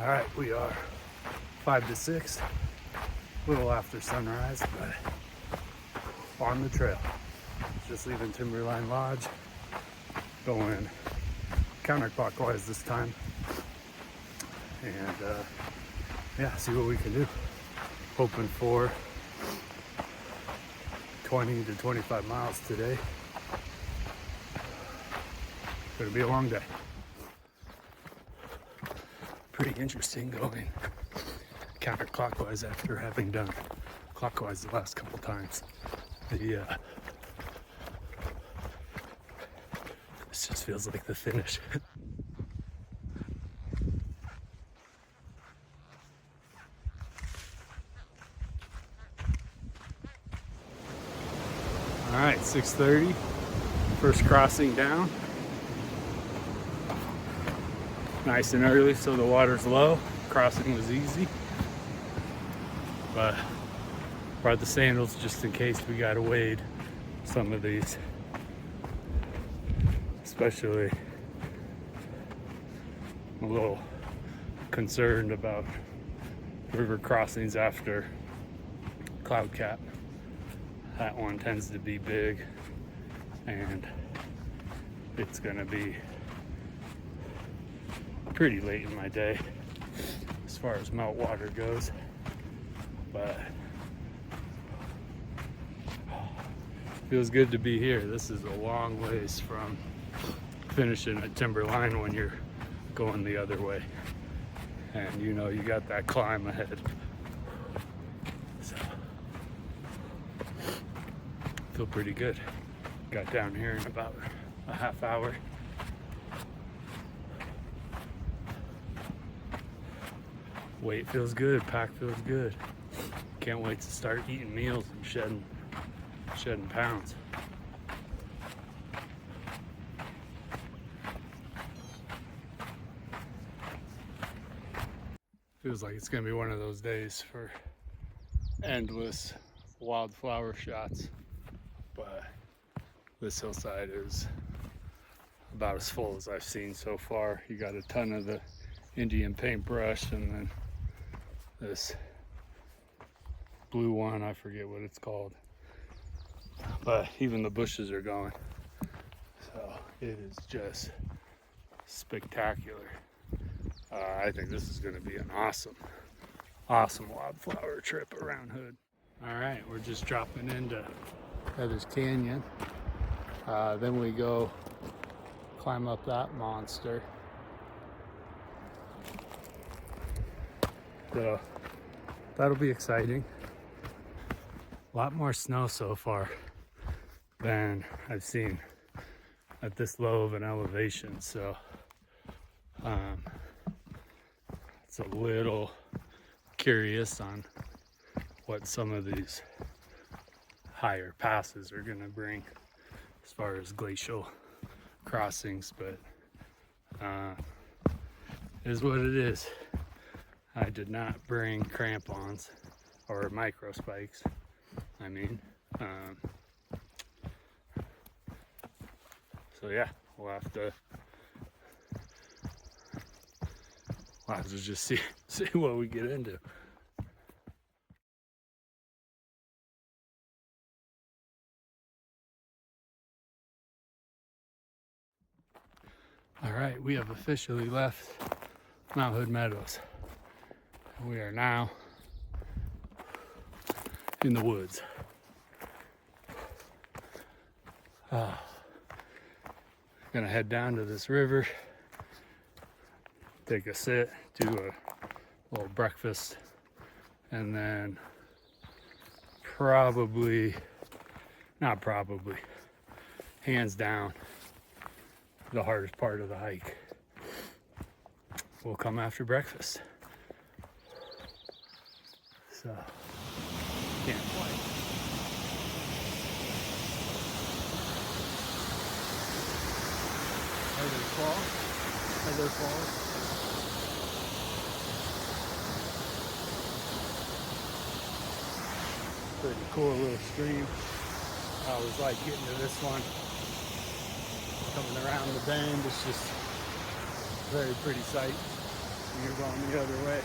All right, we are 5 to 6, a little after sunrise, but on the trail. Just leaving Timberline Lodge, going counterclockwise this time, and yeah, see what we can do. Hoping for 20 to 25 miles today. Gonna be a long day. Pretty interesting going counterclockwise after having done clockwise the last couple times. This just feels like the finish. All right, 6:30, first crossing down. Nice and early so the water's low. Crossing was easy, but brought the sandals just in case we gotta wade some of these, especially I'm a little concerned about river crossings after cloud cap. That one tends to be big, and it's gonna be pretty late in my day as far as meltwater goes, but feels good to be here. This is a long ways from finishing at Timberline when you're going the other way, and you know you got that climb ahead. So feel pretty good. Got down here in about a half hour. Weight feels good, pack feels good. Can't wait to start eating meals and shedding pounds. Feels like it's gonna be one of those days for endless wildflower shots, but this hillside is about as full as I've seen so far. You got a ton of the Indian paintbrush, and then this blue one, I forget what it's called, but even the bushes are going, so it is just spectacular. I think this is going to be an awesome wildflower trip around Hood. All right, we're just dropping into Heather's Canyon, then we go climb up that monster. So that'll be exciting. A lot more snow so far than I've seen at this low of an elevation. So it's a little curious on what some of these higher passes are gonna bring as far as glacial crossings, but it is what it is. I did not bring crampons or micro spikes. I mean, so yeah, we'll have to just see what we get into. All right, we have officially left Mount Hood Meadows. We are now in the woods. Gonna head down to this river, take a sit, do a little breakfast, and then hands down, the hardest part of the hike will come after breakfast. So, can't wait. Heather Falls. Pretty cool little stream. I always like getting to this one. Coming around the bend, it's just a very pretty sight. You're going the other way.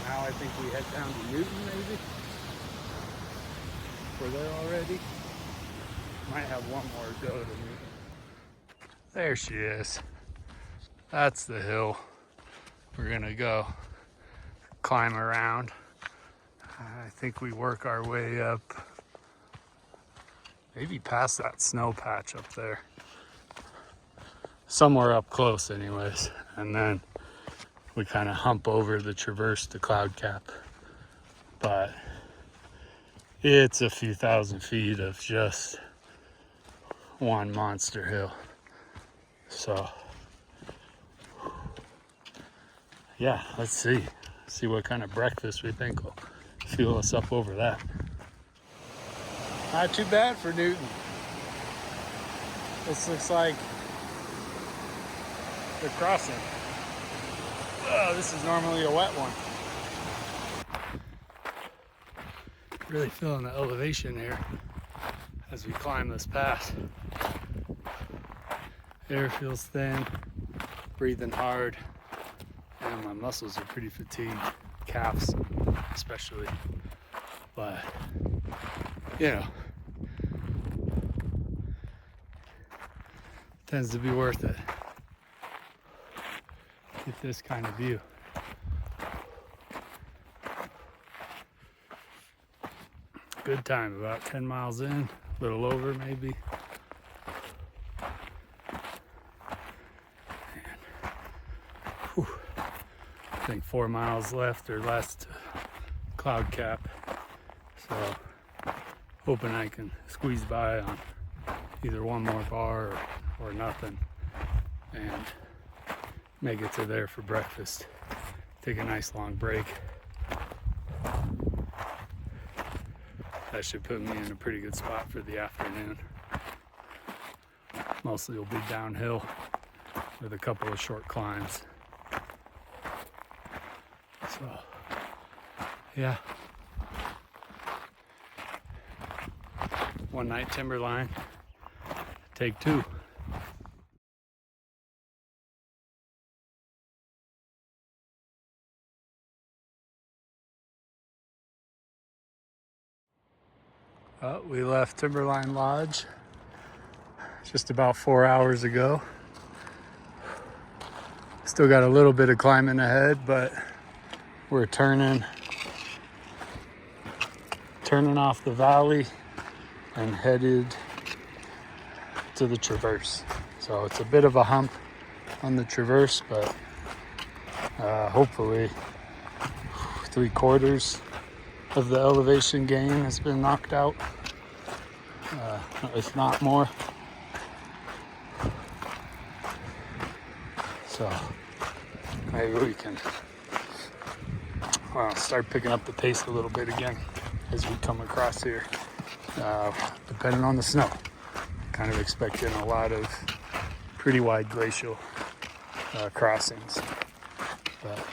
Now I think we head down to Newton, maybe. We're there already. Might have one more go to Newton. There she is. That's the hill we're gonna go climb around. I think we work our way up, maybe past that snow patch up there. Somewhere up close anyways. And then we kind of hump over the traverse to Cloud Cap. But it's a few thousand feet of just one monster hill. So yeah, let's see what kind of breakfast we think will fuel us up over that. Not too bad for Newton. This looks like the crossing. Oh, this is normally a wet one. Really feeling the elevation here as we climb this pass. Air feels thin, breathing hard, and my muscles are pretty fatigued, calves especially. But, you know, tends to be worth it. Get this kind of view. Good time, about 10 miles in, a little over maybe. And, I think 4 miles left or less to Cloud Cap. So hoping I can squeeze by on either one more bar or nothing and make it to there for breakfast. Take a nice long break. That should put me in a pretty good spot for the afternoon. Mostly will be downhill with a couple of short climbs. So, yeah. One night Timberline, take 2. We left Timberline Lodge just about 4 hours ago. Still got a little bit of climbing ahead, but we're turning off the valley and headed to the traverse. So it's a bit of a hump on the traverse, but hopefully 3/4 of the elevation gain has been knocked out, if not more. So maybe we can start picking up the pace a little bit again as we come across here, depending on the snow. Kind of expecting a lot of pretty wide glacial crossings. But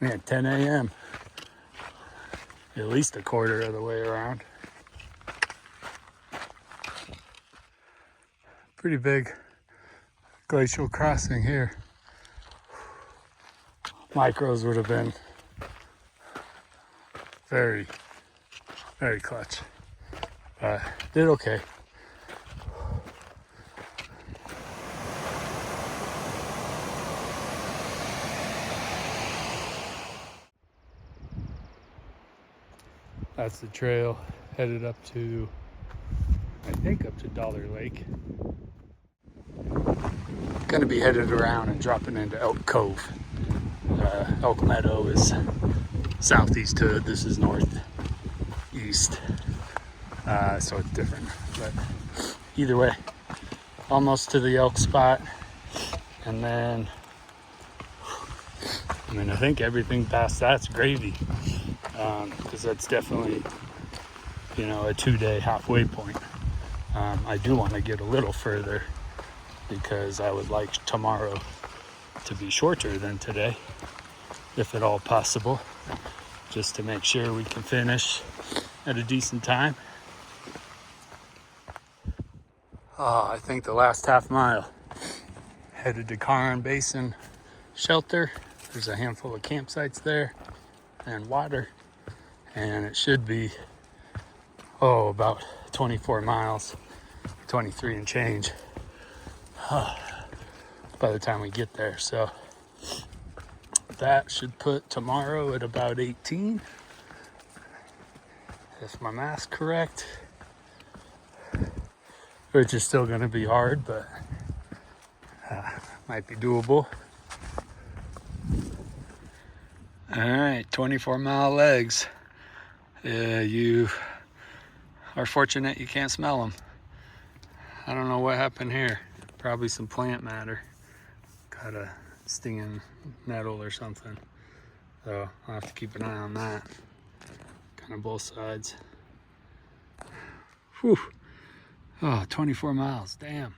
man, 10 a.m. At least a quarter of the way around. Pretty big glacial crossing here. Micros would have been very, very clutch. But did okay. That's the trail headed up to, I think up to Dollar Lake. Gonna be headed around and dropping into Elk Cove. Elk Meadow is southeast hood, this is northeast. So it's different, but either way, almost to the elk spot. And then, I mean, I think everything past that's gravy. Because that's definitely, you know, a 2-day halfway point. I do want to get a little further because I would like tomorrow to be shorter than today, if at all possible, just to make sure we can finish at a decent time. I think the last half mile. Headed to Cairn Basin Shelter. There's a handful of campsites there and water. And it should be, about 24 miles, 23 and change by the time we get there. So that should put tomorrow at about 18, if my math's correct, which is still going to be hard, but might be doable. All right, 24-mile legs. You are fortunate you can't smell them. I don't know what happened here. Probably some plant matter. Got a stinging nettle or something. So I'll have to keep an eye on that. Kind of both sides. Whew. 24 miles, damn.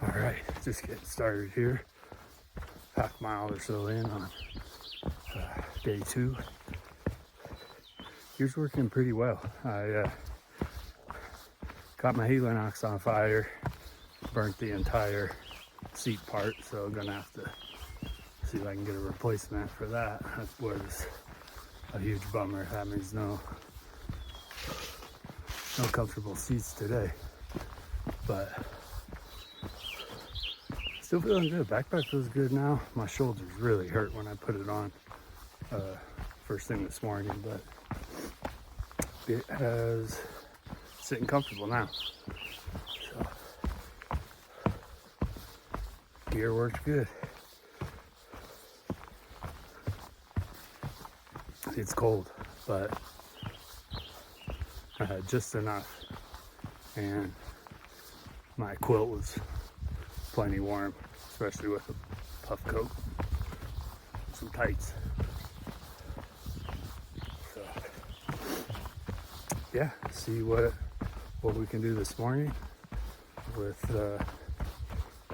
All right, just getting started here. Half mile or so in on day 2. Here's working pretty well. I got my helinox on fire, burnt the entire seat part, so I'm gonna have to see if I can get a replacement for that. That was a huge bummer. That means no comfortable seats today, but still feeling good. Backpack feels good now. My shoulders really hurt when I put it on first thing this morning, but it has sitting comfortable now. So gear worked good. It's cold, but I had just enough, and my quilt was plenty warm, especially with a puff coat, some tights. So yeah, see what we can do this morning with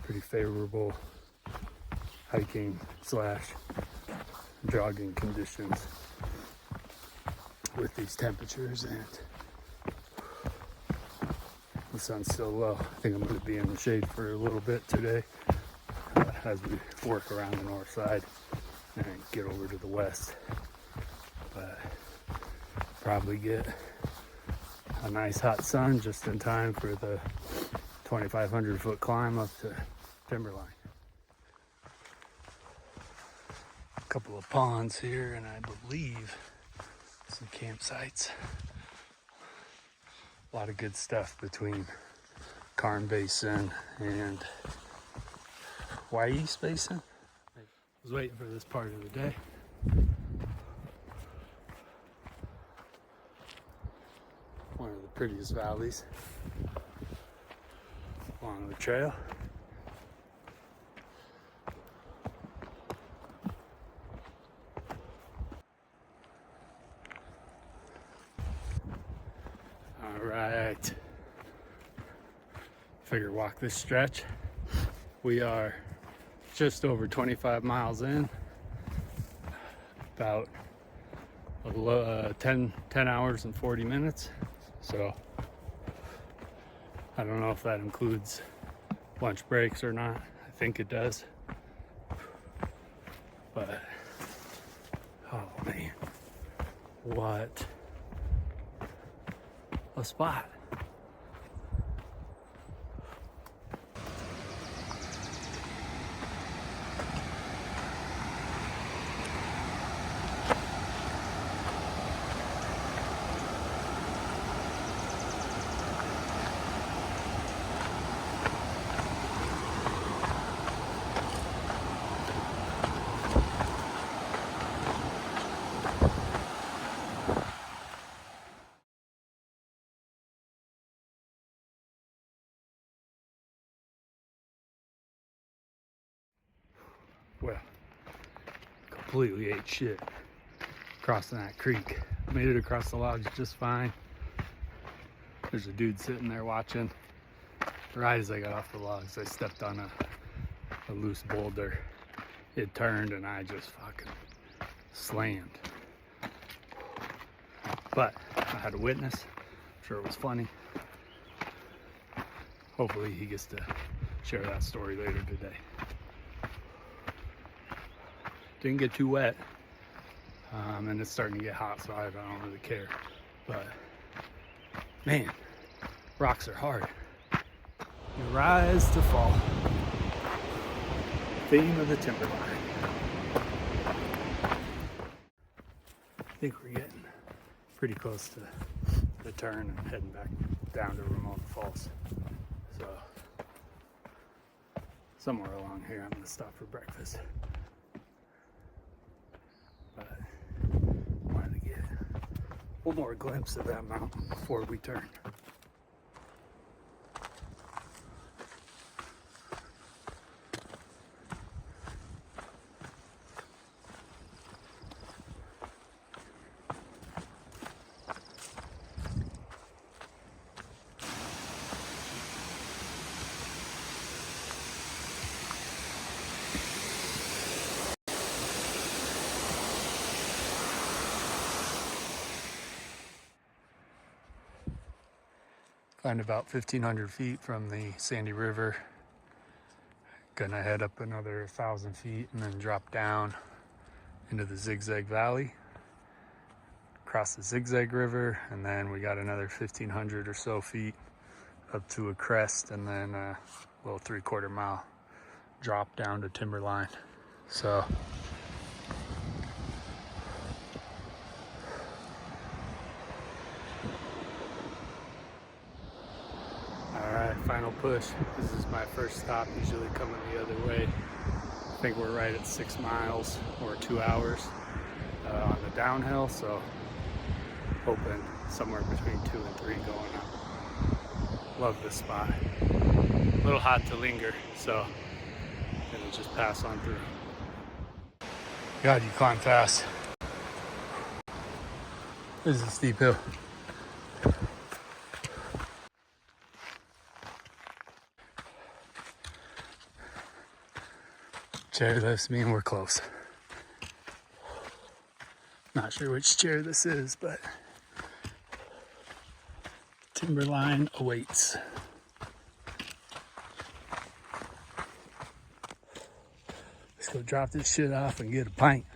pretty favorable hiking / jogging conditions with these temperatures, and the sun's still low. I think I'm going to be in the shade for a little bit today as we work around the north side and get over to the west. But probably get a nice hot sun just in time for the 2,500 foot climb up to Timberline. A couple of ponds here, and I believe some campsites. A lot of good stuff between Cairn Basin and East Basin. I was waiting for this part of the day. One of the prettiest valleys along the trail. All right. Figure walk this stretch. We are just over 25 miles in. About 10 hours and 40 minutes. So I don't know if that includes lunch breaks or not. I think it does. But oh man, what a spot. Well, completely ate shit. crossing that creek. Made it across the logs just fine. There's a dude sitting there watching. Right as I got off the logs, I stepped on a loose boulder. It turned and I just fucking slammed. But I had a witness. I'm sure it was funny. Hopefully he gets to share that story later today. Didn't get too wet. And it's starting to get hot, so I don't really care. But man, rocks are hard. You rise to fall. Theme of the Timberline. I think we're getting pretty close to the turn and heading back down to Ramona Falls. So somewhere along here I'm gonna stop for breakfast. But I wanted to get one more glimpse of that mountain before we turn. Climbed about 1,500 feet from the Sandy River. Gonna head up another 1,000 feet and then drop down into the Zigzag Valley, cross the Zigzag River, and then we got another 1,500 or so feet up to a crest, and then a little 3/4 mile drop down to Timberline. So final push. This is my first stop, usually coming the other way. I think we're right at 6 miles or 2 hours on the downhill, so hoping somewhere between 2 and 3 going up. Love this spot. A little hot to linger, so gonna just pass on through. God, you climb fast. This is a steep hill. Chairlifts mean we're close. Not sure which chair this is, but Timberline awaits. Let's go drop this shit off and get a pint.